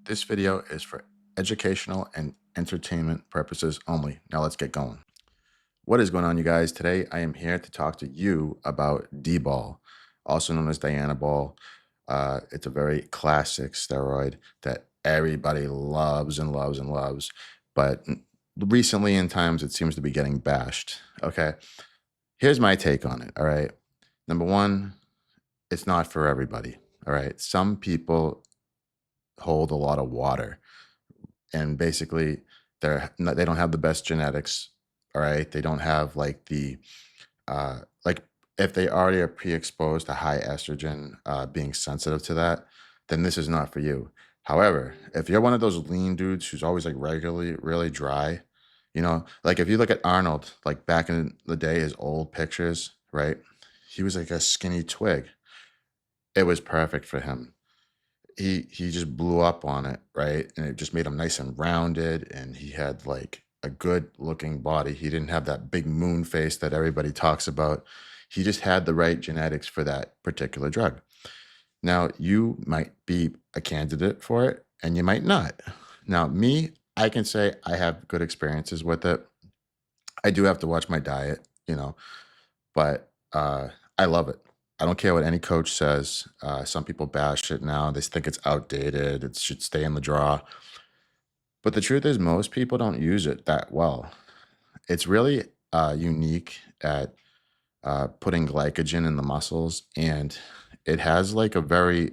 This video is for educational and entertainment purposes only. Now let's get going. What is going on, you guys? Today I am here to talk to you about Dbol, also known as Dianabol. It's a very classic steroid that everybody loves and loves and loves, but recently in times it seems to be getting bashed. Okay, here's my take on it. All right, number one, it's not for everybody. All right, some people hold a lot of water and basically they don't have the best genetics. All right, they don't have like like if they already are pre-exposed to high estrogen, being sensitive to that, then this is not for you. However, if you're one of those lean dudes who's always like regularly really dry, like if you look at Arnold, like back in the day, his old pictures, right, he was like a skinny twig. It was perfect for him. He just blew up on it, right? And it just made him nice and rounded, and he had like a good looking body. He didn't have that big moon face that everybody talks about. He just had the right genetics for that particular drug. Now, you might be a candidate for it and you might not. Now, me, I can say I have good experiences with it. I do have to watch my diet, but I love it. I don't care what any coach says. Some people bash it now. They think it's outdated. It should stay in the drawer. But the truth is, most people don't use it that well. It's really unique at putting glycogen in the muscles, and it has like a very,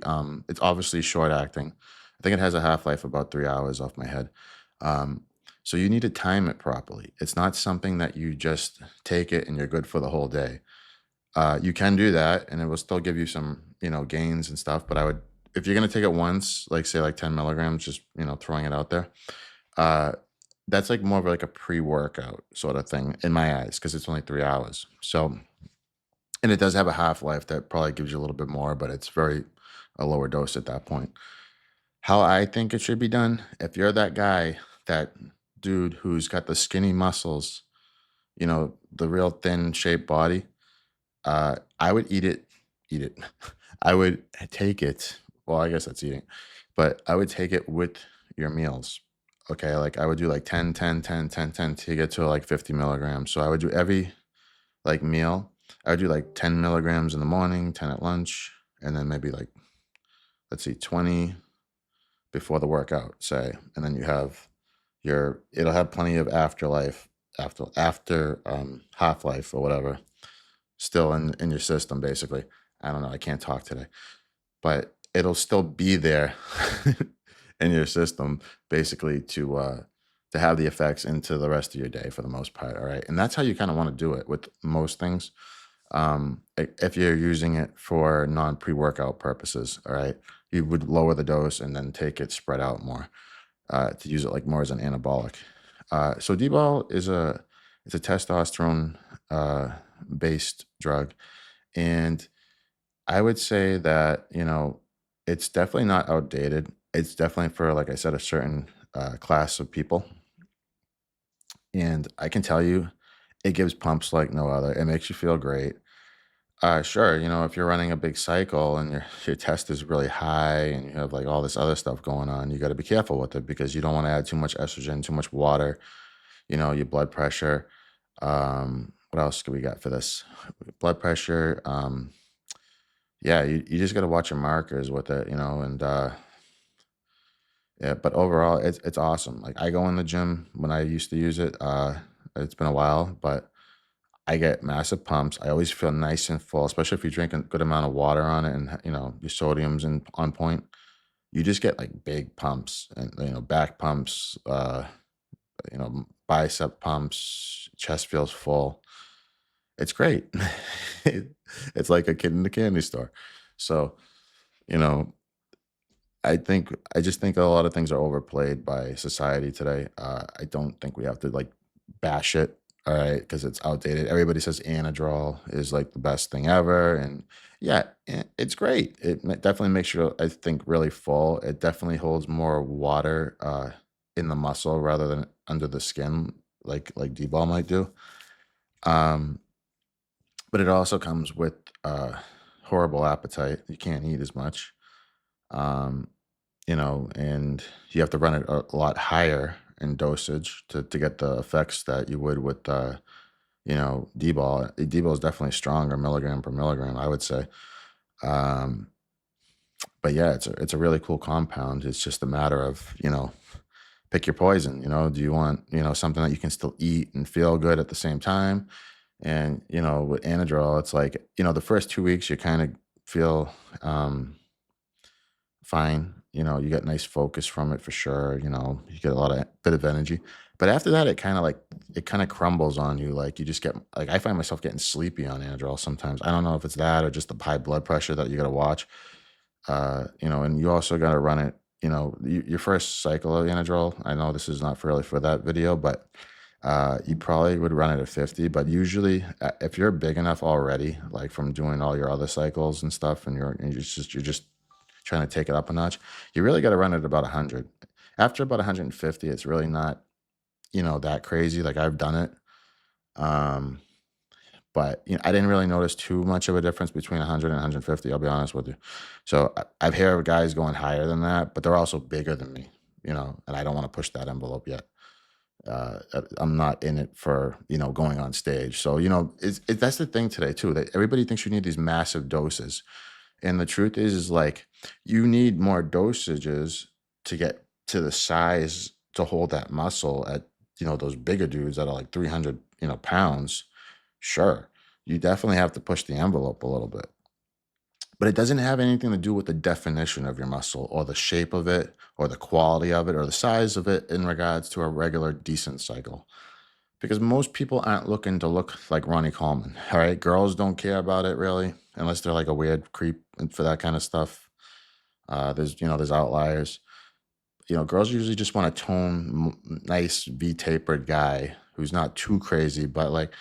it's obviously short acting. I think it has a half life about 3 hours off my head. Um, so you need to time it properly. It's not something that you just take it and you're good for the whole day. You can do that, and it will still give you some, gains and stuff. But I would, if you're gonna take it once, like say like 10 milligrams, just throwing it out there. Uh, that's like more of like a pre-workout sort of thing in my eyes because it's only 3 hours. So, and it does have a half life that probably gives you a little bit more, but it's very a lower dose at that point. How I think it should be done, if you're that guy, that dude who's got the skinny muscles, the real thin shaped body, I would eat it. I would take it, well, I guess that's eating, but I would take it with your meals. Okay, like I would do like 10, 10, 10, 10, 10 to get to like 50 milligrams. So I would do every like meal. I would do like 10 milligrams in the morning, 10 at lunch, and then maybe like, let's see, 20 before the workout, say. And then you have it'll have plenty of afterlife, after half life or whatever, still in your system, basically. I don't know. I can't talk today, but it'll still be there in your system, basically to have the effects into the rest of your day for the most part. All right, and that's how you kind of want to do it with most things. If you're using it for non pre-workout purposes, all right, you would lower the dose and then take it spread out more, to use it like more as an anabolic. So D-bol is it's a testosterone based drug, and I would say that it's definitely not outdated. It's definitely for, like I said, a certain class of people, and I can tell you, it gives pumps like no other. It makes you feel great. Sure, if you're running a big cycle and your test is really high and you have like all this other stuff going on, you got to be careful with it because you don't want to add too much estrogen, too much water, your blood pressure. What else do we got for this? Blood pressure. Yeah, you just got to watch your markers with it, and yeah, but overall, it's awesome. Like I go in the gym when I used to use it. It's been a while, but I get massive pumps. I always feel nice and full, especially if you drink a good amount of water on it and your sodium's on point. You just get like big pumps and back pumps, bicep pumps, chest feels full. It's great. It's like a kid in the candy store. So, you know, I just think a lot of things are overplayed by society today. I don't think we have to like bash it, all right, because it's outdated. Everybody says Anadrol is like the best thing ever, and yeah, it's great. Definitely makes you, I think, really full. It definitely holds more water in the muscle rather than under the skin, like D-ball might do. Um, but it also comes with horrible appetite. You can't eat as much. Um, and you have to run it a lot higher in dosage to get the effects that you would with, D-bol. D-bol is definitely stronger milligram per milligram, I would say. Um, but yeah, it's a really cool compound. It's just a matter of, pick your poison. Do you want, something that you can still eat and feel good at the same time? And, with Anadrol, it's like, the first 2 weeks you kind of feel fine. You get nice focus from it for sure. You get a lot of bit of energy. But after that, it kind of crumbles on you. Like you just get like I find myself getting sleepy on Anadrol sometimes. I don't know if it's that or just the high blood pressure that you got to watch. And you also got to run it. Your first cycle of Anadrol. I know this is not really for that video, but you probably would run it at 50. But usually, if you're big enough already, like from doing all your other cycles and stuff, and you're just trying to take it up a notch, you really got to run it at about 100. After about 150, it's really not that crazy. Like I've done it. Um, but I didn't really notice too much of a difference between 100 and 150. I'll be honest with you. So I've heard of guys going higher than that, but they're also bigger than me. And I don't want to push that envelope yet. I'm not in it for going on stage. So that's the thing today too. That everybody thinks you need these massive doses, and the truth is like you need more dosages to get to the size to hold that muscle at those bigger dudes that are like 300 pounds. Sure, you definitely have to push the envelope a little bit, but it doesn't have anything to do with the definition of your muscle or the shape of it or the quality of it or the size of it in regards to a regular decent cycle. Because most people aren't looking to look like Ronnie Coleman. All right. Girls don't care about it really, unless they're like a weird creep and for that kind of stuff. There's outliers. Girls usually just want a nice V tapered guy who's not too crazy, but like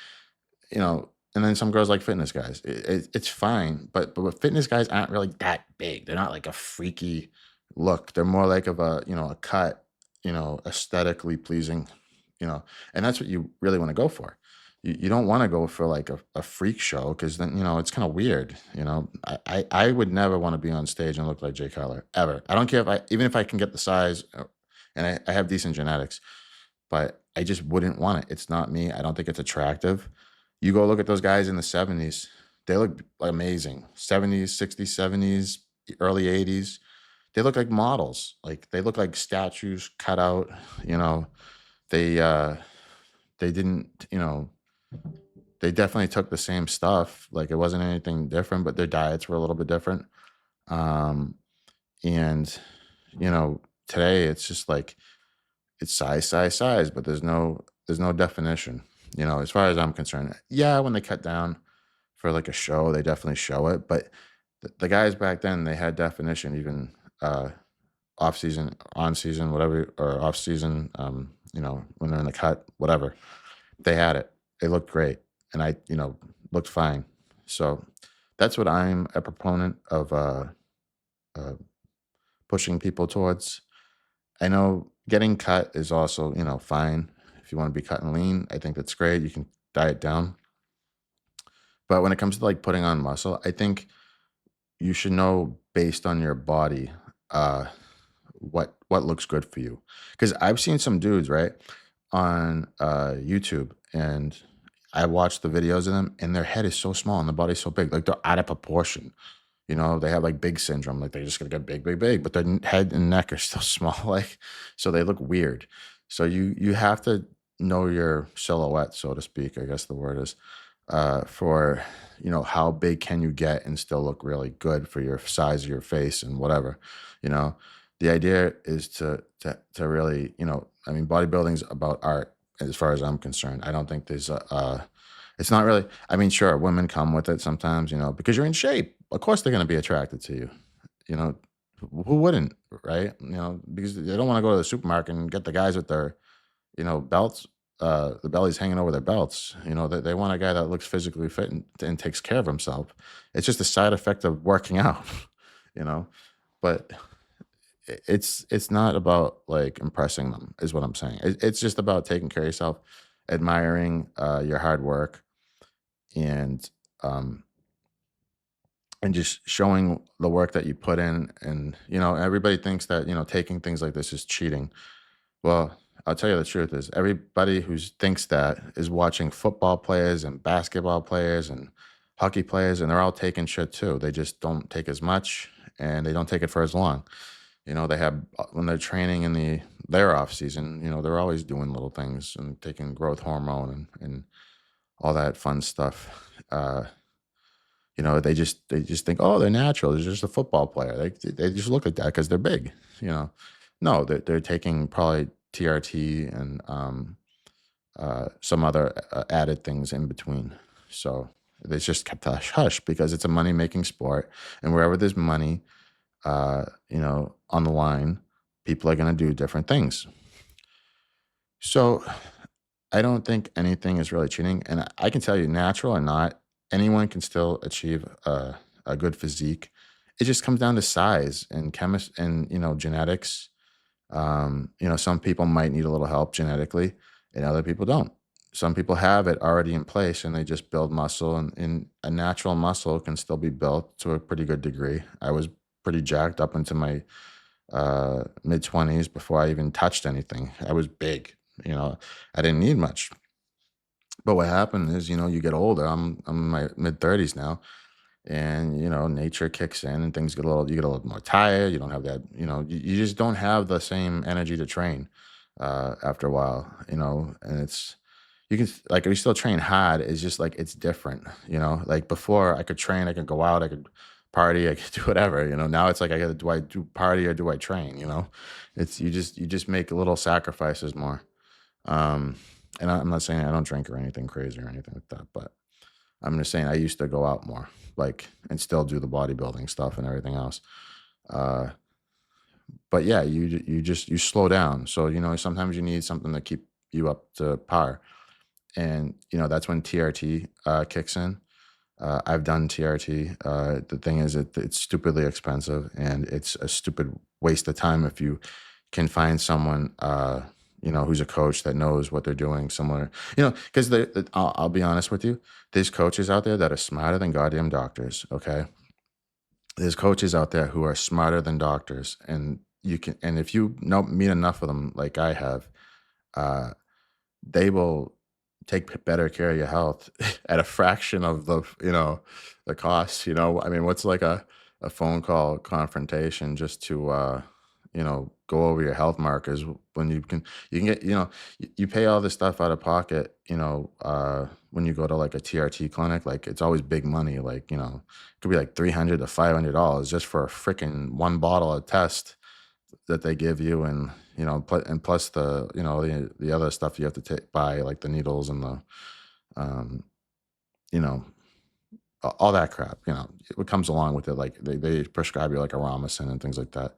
and then some girls like fitness guys. It's fine, but fitness guys aren't really that big. They're not like a freaky look. They're more like of a cut, aesthetically pleasing, you know, and that's what you really want to go for. You don't want to go for like a freak show because then it's kind of weird. I would never want to be on stage and look like Jay Cutler ever. I don't care even if I can get the size, and I have decent genetics, but I just wouldn't want it. It's not me. I don't think it's attractive. You go look at those guys in the 70s, they look amazing. 70s, 60s, 70s, early 80s. They look like models. Like they look like statues cut out, you know. They they didn't, they definitely took the same stuff. Like it wasn't anything different, but their diets were a little bit different. Um and today it's just like it's size, size, size, but there's no definition, as far as I'm concerned. Yeah, when they cut down for like a show, they definitely show it. But the guys back then, they had definition, even off season, on season, whatever, or off season, when they're in the cut, whatever. They had it. They looked great. And I, looked fine. So that's what I'm a proponent of uh, pushing people towards. I know getting cut is also, fine. If you want to be cut and lean, I think that's great. You can diet down. But when it comes to like putting on muscle, I think you should know based on your body uh what looks good for you. Because I've seen some dudes, right, on YouTube, and I watch the videos of them and their head is so small and the body's so big. Like they're out of proportion. They have like big syndrome, like they're just gonna get big, big, big, but their head and neck are still small, like so they look weird. So you have to know your silhouette, so to speak, I guess the word is, for how big can you get and still look really good for your size of your face and whatever. You know, the idea is to really, I mean, bodybuilding's about art as far as I'm concerned. I don't think there's it's not really. I mean, sure, women come with it sometimes, because you're in shape. Of course, they're going to be attracted to you. You know, who wouldn't, right? Because they don't want to go to the supermarket and get the guys with their, belts, the bellies hanging over their belts. They want a guy that looks physically fit and takes care of himself. It's just a side effect of working out, you know. But it's not about like impressing them, is what I'm saying. It's just about taking care of yourself, admiring your hard work, and um and just showing the work that you put in. And, everybody thinks that, taking things like this is cheating. Well, I'll tell you the truth is everybody who thinks that is watching football players and basketball players and hockey players, and they're all taking shit too. They just don't take as much and they don't take it for as long. They have when they're training in their off season, they're always doing little things and taking growth hormone and all that fun stuff. They just think, oh, they're natural. They're just a football player. They just look like that because they're big. You know, no, they're taking probably TRT and some other added things in between. So it's just kept hush hush because it's a money making sport, and wherever there's money, on the line, people are going to do different things. So I don't think anything is really cheating. And I can tell you, natural or not, anyone can still achieve a good physique. It just comes down to size and and genetics. Some people might need a little help genetically, and other people don't. Some people have it already in place and they just build muscle, and a natural muscle can still be built to a pretty good degree. I was pretty jacked up into my mid 20s before I even touched anything. I was big, you know, I didn't need much. But what happened is, you get older. I'm in my mid 30s now, and nature kicks in, and you get a little more tired. You don't have that, you just don't have the same energy to train after a while, and you can like we still train hard. It's just like it's different, like before I could train, I could go out, I could party, I could do whatever, now it's like do I do party or do I train, it's you just make little sacrifices more. um and I'm not saying I don't drink or anything crazy or anything like that, but I'm just saying I used to go out more, like, and still do the bodybuilding stuff and everything else. Uh, but yeah, you slow down. So sometimes you need something to keep you up to par, and that's when TRT kicks in. I've done TRT. The thing is, it's stupidly expensive, and it's a stupid waste of time if you can find someone, who's a coach that knows what they're doing. Similar, because I'll be honest with you, there's coaches out there that are smarter than goddamn doctors. Okay, there's coaches out there who are smarter than doctors, and if you know meet enough of them, like I have, uh, they will take better care of your health at a fraction of the cost. I mean, what's like a phone call confrontation just to go over your health markers when you can get, you pay all this stuff out of pocket, when you go to like a TRT clinic, like it's always big money, like, it could be like $300 to $500 just for a freaking one bottle of test that they give you. And and plus the other stuff you have to buy, like the needles and the um you know all that crap, what comes along with it, like they prescribe you like a Aromacin and things like that.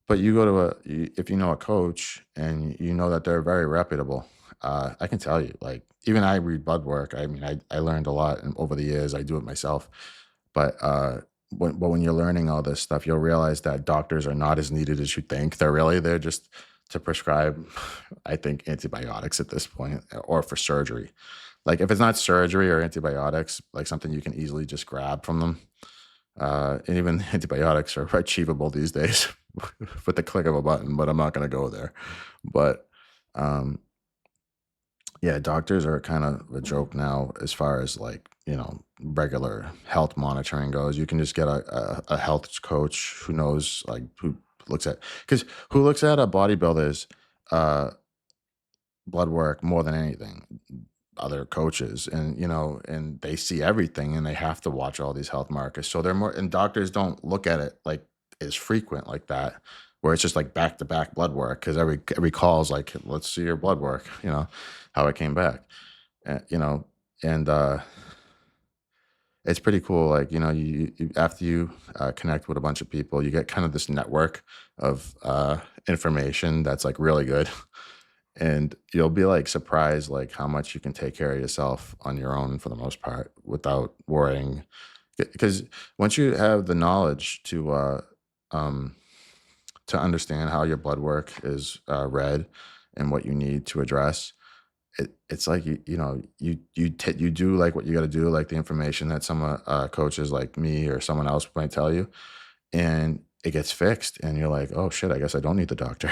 But you go to if you know a coach and you know that they're very reputable, I can tell you, like, even I read blood work. I mean, I learned a lot over the years. I do it myself. But when you're learning all this stuff, you'll realize that doctors are not as needed as you think. They're just to prescribe, I think, antibiotics at this point, or for surgery. Like if it's not surgery or antibiotics, like something you can easily just grab from them. And even antibiotics are achievable these days with the click of a button, but I'm not going to go there. But um, yeah, doctors are kind of a joke now as far as like, regular health monitoring goes. You can just get a health coach who knows, like, who looks at, because who looks at a bodybuilder's uh, blood work more than anything? Other coaches, and they see everything, and they have to watch all these health markers. So they're more, and doctors don't look at it like as frequent like that, where it's just like back to back blood work, because every call is like, let's see your blood work, how it came back. And it's pretty cool. Like, after you connect with a bunch of people, you get kind of this network of information that's like really good. And you'll be like surprised, like how much you can take care of yourself on your own for the most part without worrying. Because once you have the knowledge um, to understand how your blood work is read and what you need to address, it's like you do like what you got to do, like the information that some coaches like me or someone else might tell you, and it gets fixed, and you're like, oh shit, I guess I don't need the doctor,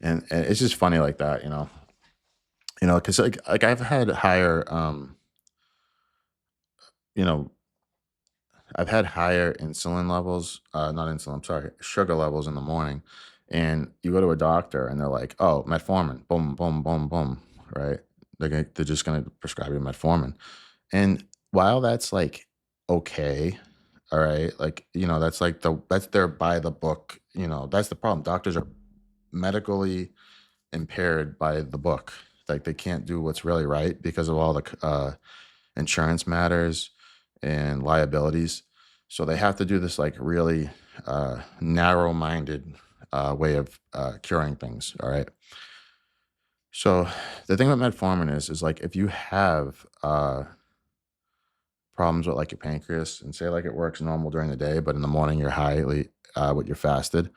and it's just funny like that, because like I've had higher, you know, I've had higher insulin levels, not insulin, I'm sorry, sugar levels in the morning. And you go to a doctor and they're like, oh, metformin, boom, boom, boom, boom, right? They're just going to prescribe you metformin. And while that's like okay, all right, like, that's their by the book, that's the problem. Doctors are medically impaired by the book. Like they can't do what's really right because of all the insurance matters and liabilities. So they have to do this like really narrow-minded way of curing things. All right. So the thing with metformin is like if you have problems with like your pancreas and say like it works normal during the day, but in the morning you're highly with your fasted,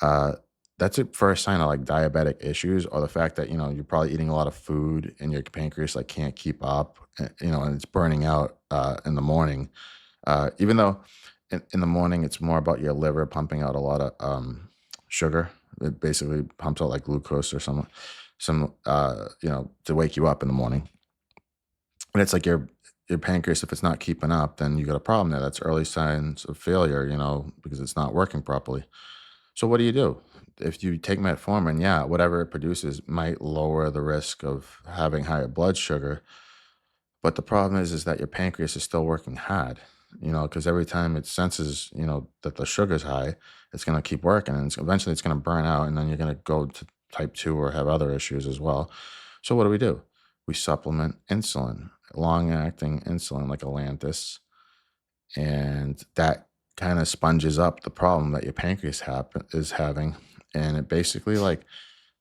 uh, that's a first sign of like diabetic issues, or the fact that you're probably eating a lot of food and your pancreas like can't keep up, and it's burning out in the morning. Even though in the morning it's more about your liver pumping out a lot of sugar. It basically pumps out like glucose or some to wake you up in the morning. And it's like your pancreas, if it's not keeping up, then you got a problem there. That's early signs of failure, because it's not working properly. So what do you do? If you take metformin, yeah, whatever it produces might lower the risk of having higher blood sugar, but the problem is that your pancreas is still working hard, because every time it senses, that the sugar's high, it's going to keep working, and eventually it's going to burn out, and then you're going to go to type 2 or have other issues as well. So what do? We supplement insulin, long-acting insulin like Atlantis, and that kind of sponges up the problem that your pancreas is having, and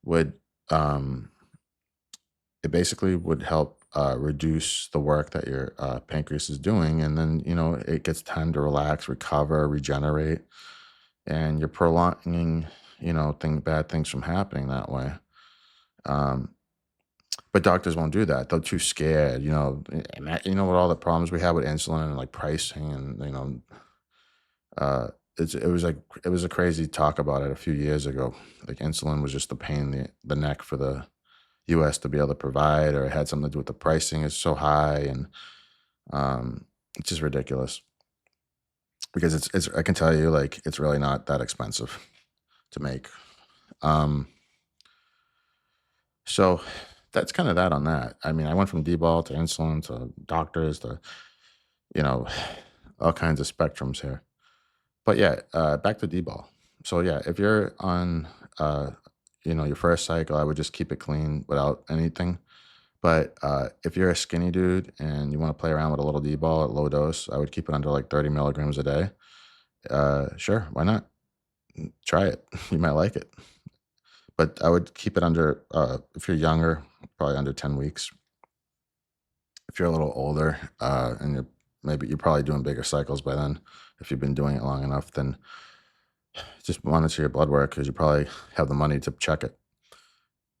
would um it basically would help reduce the work that your pancreas is doing, and then it gets time to relax, recover, regenerate, and you're prolonging bad things from happening that way. um but doctors won't do that. They're too scared, and with all the problems we have with insulin and like pricing, and Uh, it was a crazy talk about it a few years ago. Like insulin was just a pain in the neck for the U.S. to be able to provide, or it had something to do with the pricing is so high, and it's just ridiculous because it's I can tell you like it's really not that expensive to make. Um, so that's kind of that on that. I mean, I went from Dbol to insulin to doctors to you know all kinds of spectrums here. But yeah, back to D-ball. So yeah, if you're on, your first cycle, I would just keep it clean without anything. But if you're a skinny dude and you want to play around with a little D-ball at low dose, I would keep it under like 30 milligrams a day. Sure, why not? Try it. You might like it. But I would keep it under, if you're younger, probably under 10 weeks. If you're a little older, and you're probably doing bigger cycles by then, if you've been doing it long enough, then just monitor your blood work because you probably have the money to check it.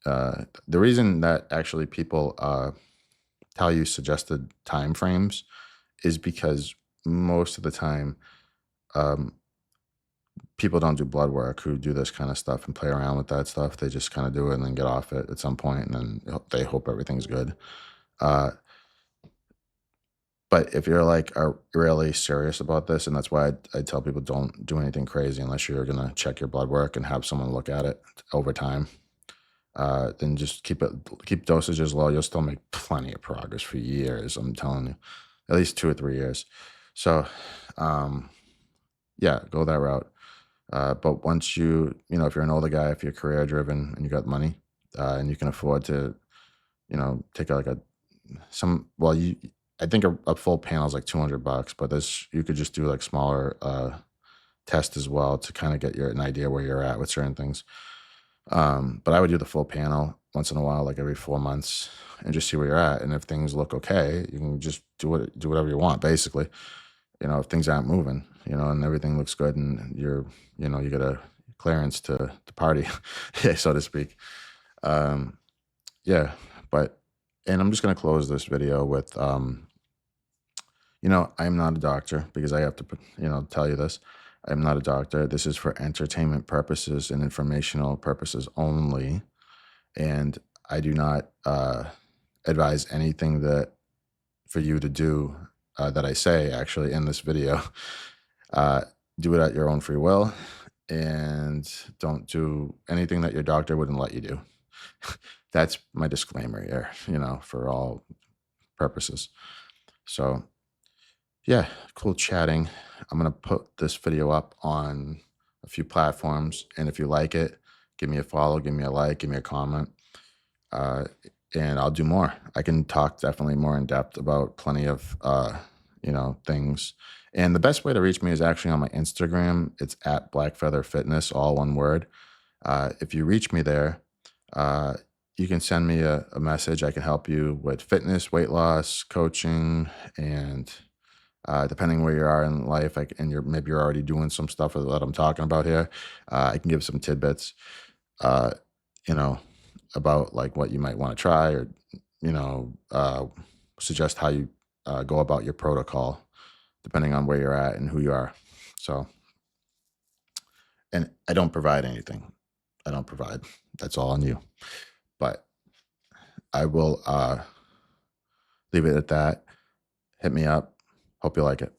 The reason that actually people tell you suggested time frames is because most of the time, um, people don't do blood work who do this kind of stuff and play around with that stuff. They just kind of do it and then get off it at some point, and then they hope everything's good. Uh, but if you're like are really serious about this, and that's why I tell people don't do anything crazy unless you're gonna check your blood work and have someone look at it over time. Then just keep dosages low. You'll still make plenty of progress for years. I'm telling you, at least 2 or 3 years. So, um, yeah, go that route. But once if you're an older guy, if you're career driven and you got money, and you can afford to, take like I think a full panel is like $200, but this you could just do like smaller test as well to kind of get an idea where you're at with certain things. But I would do the full panel once in a while, like every 4 months, and just see where you're at. And if things look okay, you can just do whatever you want, basically. If things aren't moving, and everything looks good, and you get a clearance to party, yeah, so to speak. Um, yeah, but And I'm just going to close this video with, I'm not a doctor because I have to, tell you this. I'm not a doctor. This is for entertainment purposes and informational purposes only. And I do not advise anything that for you to do that I say actually in this video. Uh, do it at your own free will and don't do anything that your doctor wouldn't let you do. That's my disclaimer here, for all purposes. So, yeah, cool chatting. I'm going to put this video up on a few platforms. And if you like it, give me a follow, give me a like, give me a comment. Uh, and I'll do more. I can talk definitely more in depth about plenty of, things. And the best way to reach me is actually on my Instagram. It's at Black Feather Fitness, all one word. If you reach me there, uh, you can send me a message. I can help you with fitness, weight loss, coaching, and depending where you are in life, and maybe you're already doing some stuff with what I'm talking about here. I can give some tidbits, uh, you know, about like what you might want to try, or you know, uh, suggest how you go about your protocol, depending on where you're at and who you are. So, and I don't provide anything. I don't provide. That's all on you. But I will leave it at that. Hit me up. Hope you like it.